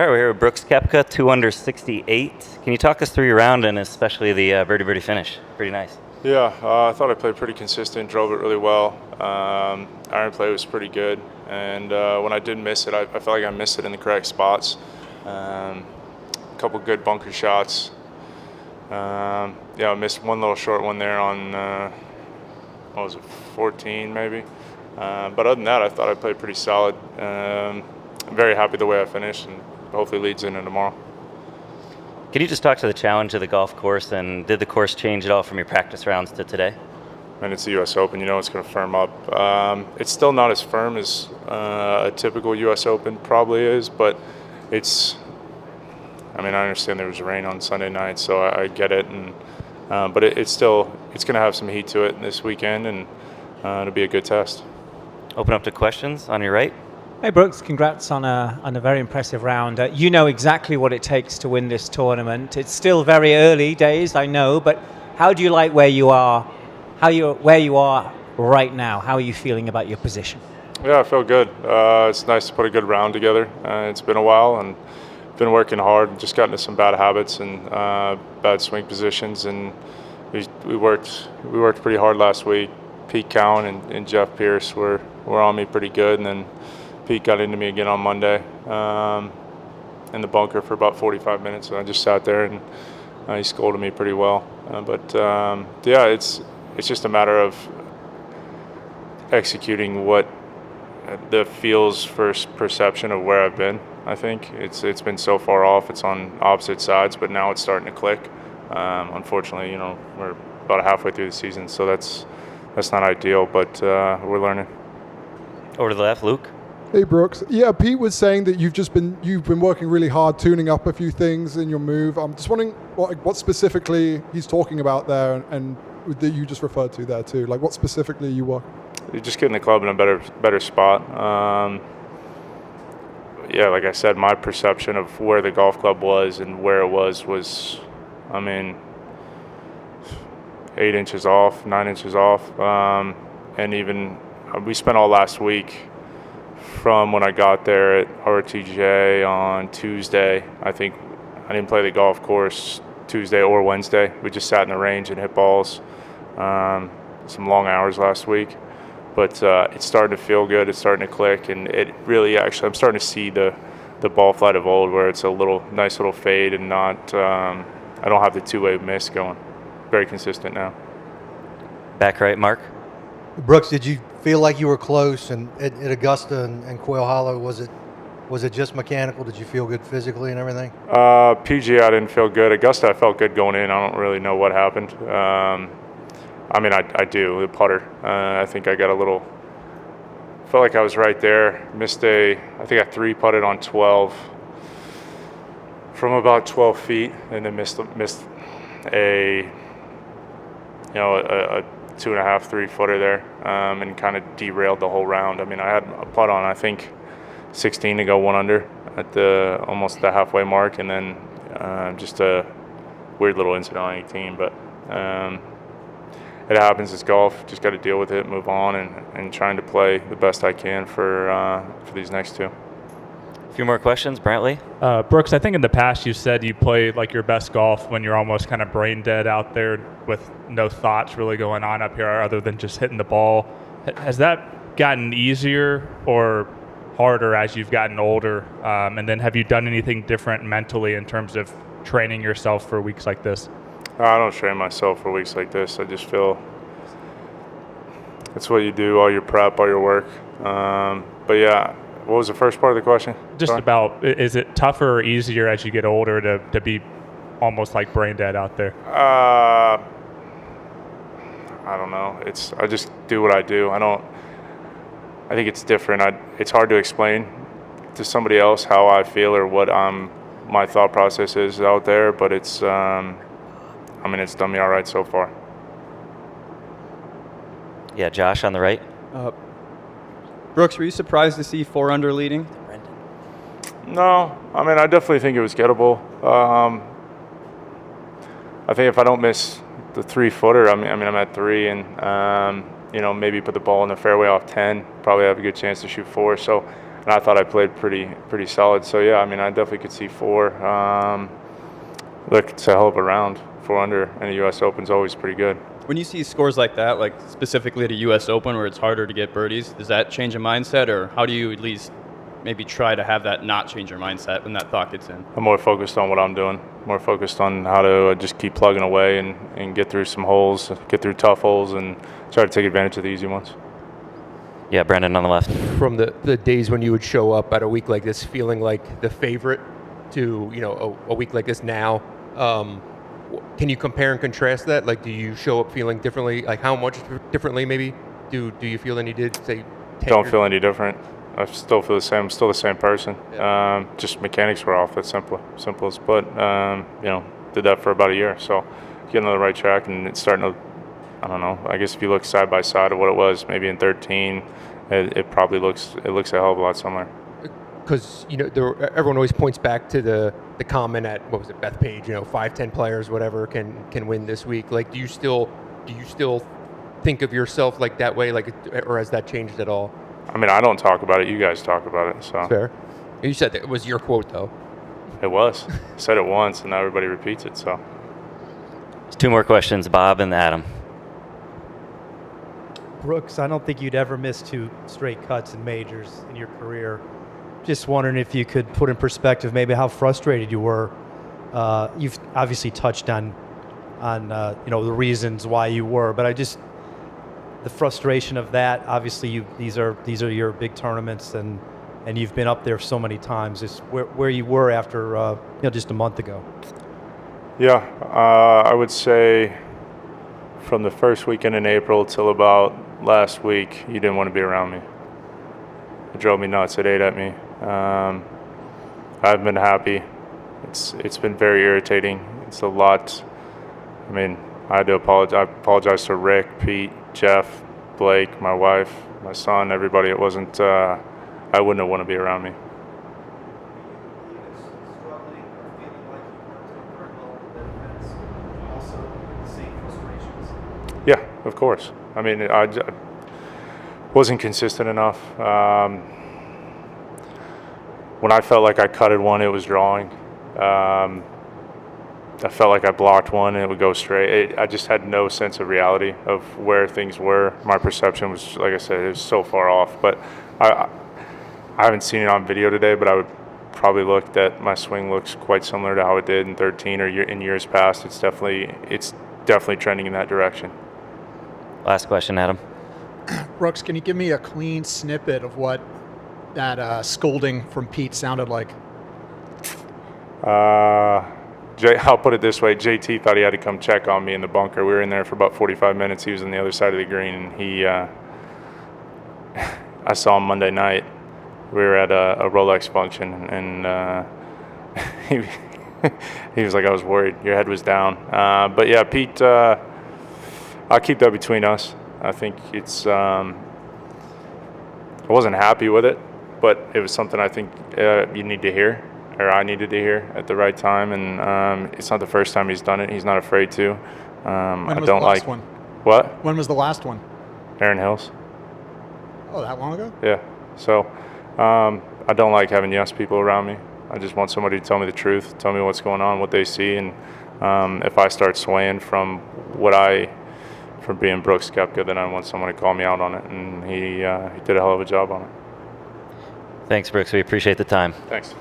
All right, we're here with Brooks Koepka, 2 under 68. Can you talk us through your round and especially the birdie finish? Pretty nice. Yeah, I thought I played pretty consistent, drove it really well. Iron play was pretty good, and when I did miss it, I felt like I missed it in the correct spots. A couple good bunker shots. I missed one little short one there on, 14 maybe. But other than that, I thought I played pretty solid. I'm very happy the way I finished, and hopefully leads into tomorrow. Can you just talk to the challenge of the golf course, and did the course change at all from your practice rounds to today? And it's the U.S. Open, it's going to firm up. It's still not as firm as a typical U.S. Open probably is, but I understand there was rain on Sunday night, so I get it, but it's going to have some heat to it this weekend, and it'll be a good test. Open up to questions on your right. Hey Brooks, congrats on a very impressive round. You know exactly what it takes to win this tournament. It's still very early days, I know, but how do you like where you are? Where you are right now? How are you feeling about your position? Yeah, I feel good. It's nice to put a good round together. It's been a while, and been working hard. Just got into some bad habits and bad swing positions, and we worked pretty hard last week. Pete Cowan and Jeff Pierce were on me pretty good, and then Pete got into me again on Monday in the bunker for about 45 minutes, and I just sat there, and he scolded me pretty well. It's just a matter of executing what the feels first perception of where I've been. I think it's been so far off. It's on opposite sides, but now it's starting to click. Unfortunately, we're about halfway through the season, so that's not ideal, but we're learning. Over to the left, Luke. Hey Brooks. Yeah, Pete was saying that you've been working really hard, tuning up a few things in your move. I'm just wondering what specifically he's talking about there, and that you just referred to there too. Like, what specifically you work? You're just getting the club in a better spot. Like I said, my perception of where the golf club was and where it was 8 inches off, 9 inches off, and even we spent all last week. From when I got there at RTJ on Tuesday, I think I didn't play the golf course Tuesday or Wednesday. We just sat in the range and hit balls. Some long hours last week, but it's starting to feel good. It's starting to click, and it really actually I'm starting to see the ball flight of old, where it's a nice little fade and not. I don't have the two-way miss going. Very consistent now. Back right, Mark. Brooks, did you feel like you were close and at Augusta and Quail Hollow? Was it just mechanical? Did you feel good physically and everything? PGA, I didn't feel good. Augusta, I felt good going in. I don't really know what happened. I do. The putter. I think I got felt like I was right there. I think I 3-putted on 12 from about 12 feet, and then missed a 2.5, 3-footer there, and kind of derailed the whole round. I had a putt on, I think, 16 to go 1 under at almost the halfway mark, and then just a weird little incident on 18. But it happens. It's golf. Just got to deal with it, move on, and trying to play the best I can for these next two. A few more questions, Brantley. Brooks, I think in the past you said you play like your best golf when you're almost kind of brain dead out there with no thoughts really going on up here other than just hitting the ball. Has that gotten easier or harder as you've gotten older? And then have you done anything different mentally in terms of training yourself for weeks like this? I don't train myself for weeks like this. I just feel it's what you do, all your prep, all your work. But yeah. What was the first part of the question? Just Sorry? about, is it tougher or easier as you get older to be almost like brain dead out there? I don't know. I just do what I do. I think it's different. It's hard to explain to somebody else how I feel or what my thought process is out there, but it's done me all right so far. Yeah, Josh on the right. Brooks, were you surprised to see 4 under leading? No, I definitely think it was gettable. I think if I don't miss the 3-footer, I'm at 3, and maybe put the ball in the fairway off 10, probably have a good chance to shoot 4. So and I thought I played pretty solid. So yeah, I mean, I definitely could see 4. Look, it's a hell of a round. 4 under in the U.S. Open's always pretty good. When you see scores like that, like specifically at a U.S. Open where it's harder to get birdies, does that change a mindset, or how do you at least maybe try to have that not change your mindset when that thought gets in? I'm more focused on what I'm doing, more focused on how to just keep plugging away and get through some holes, get through tough holes, and try to take advantage of the easy ones. Yeah, Brendan on the left. From the days when you would show up at a week like this feeling like the favorite to, you know, a week like this now, can you compare and contrast that? Like, do you show up feeling differently? Like, how much differently maybe do you feel than you did, say, 10 Don't years? feel any different. I still feel the same. I'm still the same person. Yeah. Just mechanics were off. That's simplest. But you know, did that for about a year. So getting on the right track, and it's starting to. I don't know. I guess if you look side by side of what it was, maybe in 13, it probably looks a hell of a lot similar. Because, you know, everyone always points back to the comment at, what was it, Bethpage, you know, 5-10 players, whatever, can win this week. Like, do you still think of yourself like that way, like, or has that changed at all? I mean, I don't talk about it. You guys talk about it. So Fair. You said that it was your quote, though. it was. I said it once, and now everybody repeats it. So There's 2 more questions, Bob and Adam. Brooks, I don't think you'd ever miss 2 straight cuts in majors in your career. Just wondering if you could put in perspective maybe how frustrated you were. You've obviously touched on you know, the reasons why you were, but the frustration of that. Obviously, these are your big tournaments, and you've been up there so many times. Is where you were after you know, just a month ago. yeah, I would say from the first weekend in April till about last week, you didn't want to be around me. It drove me nuts. It ate at me. I haven't been happy. It's been very irritating. It's a lot. I mean, I had to apologize. I apologize to Rick, Pete, Jeff, Blake, my wife, my son, everybody. It wasn't. I wouldn't have wanted to be around me. Yeah, of course. I mean, I wasn't consistent enough. When I felt like I cutted one, it was drawing. I felt like I blocked one and it would go straight. I just had no sense of reality of where things were. My perception was, like I said, it was so far off. But I haven't seen it on video today, but I would probably look that my swing looks quite similar to how it did in 13 or in years past. It's definitely trending in that direction. Last question, Adam. Brooks, can you give me a clean snippet of what that scolding from Pete sounded like? I'll put it this way. JT thought he had to come check on me in the bunker. We were in there for about 45 minutes. He was on the other side of the green, and I saw him Monday night. We were at a Rolex function, and he was like, I was worried. Your head was down. But yeah, Pete, I'll keep that between us. I think I wasn't happy with it, but it was something I think you need to hear, or I needed to hear at the right time. And it's not the first time he's done it. He's not afraid to. When was the last one? What? When was the last one? Aaron Hills. Oh, that long ago? Yeah. So I don't like having yes people around me. I just want somebody to tell me the truth, tell me what's going on, what they see, and if I start swaying from being Brooks Koepka, then I want someone to call me out on it, and he did a hell of a job on it. Thanks, Brooks. We appreciate the time. Thanks.